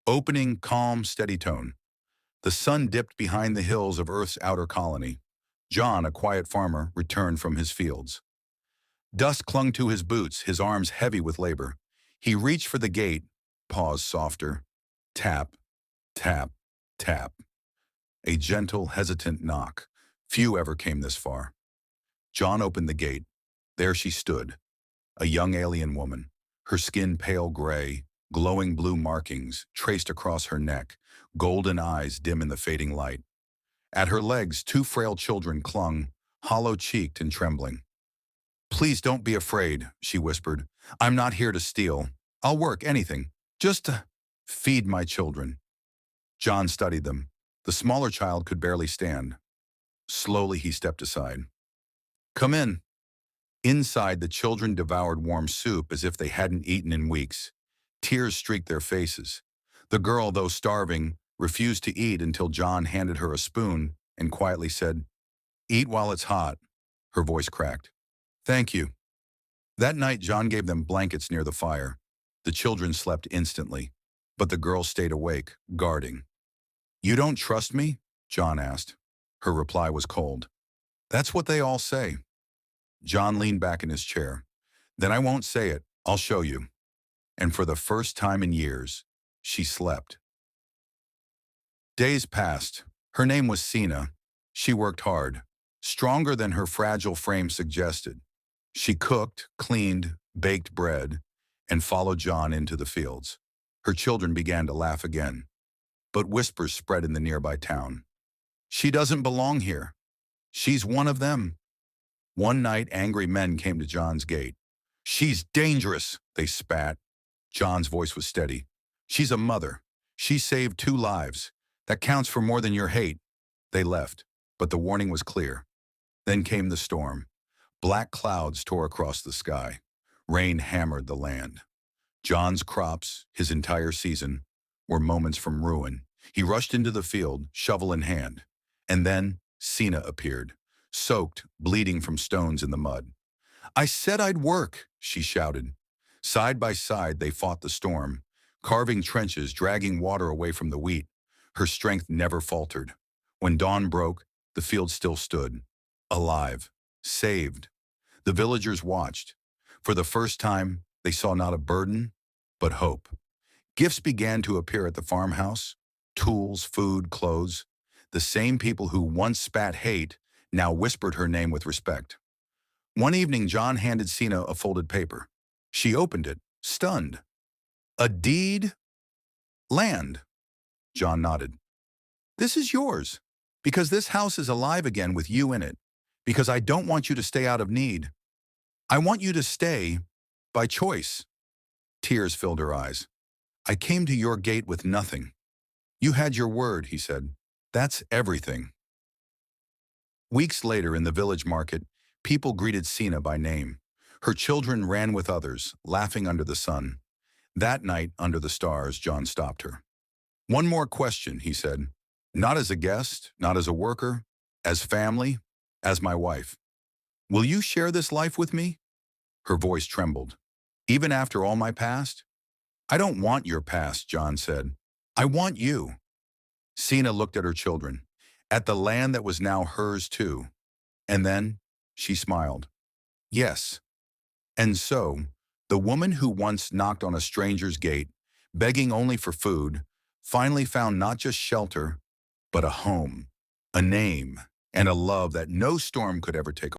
Opening, calm, steady tone. The sun dipped behind the hills of Earth's outer colony. John, a quiet farmer, returned from his fields. Dust clung to his boots, his arms heavy with labor. He reached for the gate, paused softer. Tap, tap, tap. A gentle, hesitant knock. Few ever came this far. John opened the gate. There she stood, a young alien woman, her skin pale gray, glowing blue markings traced across her neck, golden eyes dim in the fading light. At her legs, two frail children clung, hollow-cheeked and trembling. "Please don't be afraid," she whispered. "I'm not here to steal. I'll work anything, just to feed my children." John studied them. The smaller child could barely stand. Slowly he stepped aside. "Come in." Inside, the children devoured warm soup as if they hadn't eaten in weeks. Tears streaked their faces. The girl, though starving, refused to eat until John handed her a spoon and quietly said, "Eat while it's hot." Her voice cracked. "Thank you." That night, John gave them blankets near the fire. The children slept instantly, but the girl stayed awake, guarding. "You don't trust me?" John asked. Her reply was cold. "That's what they all say." John leaned back in his chair. "Then I won't say it. I'll show you." And for the first time in years, she slept. Days passed. Her name was Sina. She worked hard, stronger than her fragile frame suggested. She cooked, cleaned, baked bread, and followed John into the fields. Her children began to laugh again, but whispers spread in the nearby town. "She doesn't belong here. She's one of them." One night, angry men came to John's gate. "She's dangerous," they spat. John's voice was steady. "She's a mother. She saved 2 lives. That counts for more than your hate." They left, but the warning was clear. Then came the storm. Black clouds tore across the sky. Rain hammered the land. John's crops, his entire season, were moments from ruin. He rushed into the field, shovel in hand. And then Sina appeared, soaked, bleeding from stones in the mud. "I said I'd work," she shouted. Side by side, they fought the storm, carving trenches, dragging water away from the wheat. Her strength never faltered. When dawn broke, the field still stood, alive, saved. The villagers watched. For the first time, they saw not a burden, but hope. Gifts began to appear at the farmhouse, tools, food, clothes. The same people who once spat hate now whispered her name with respect. One evening, John handed Sina a folded paper. She opened it, stunned. "A deed? Land?" John nodded. "This is yours, because this house is alive again with you in it, because I don't want you to stay out of need. I want you to stay by choice." Tears filled her eyes. "I came to your gate with nothing. You had your word," he said. "That's everything." Weeks later, in the village market, people greeted Sina by name. Her children ran with others, laughing under the sun. That night, under the stars, John stopped her. "One more question," he said. "Not as a guest, not as a worker, as family, as my wife. Will you share this life with me?" Her voice trembled. "Even after all my past?" "I don't want your past," John said. "I want you." Sina looked at her children, at the land that was now hers too. And then she smiled. "Yes." And so, the woman who once knocked on a stranger's gate, begging only for food, finally found not just shelter, but a home, a name, and a love that no storm could ever take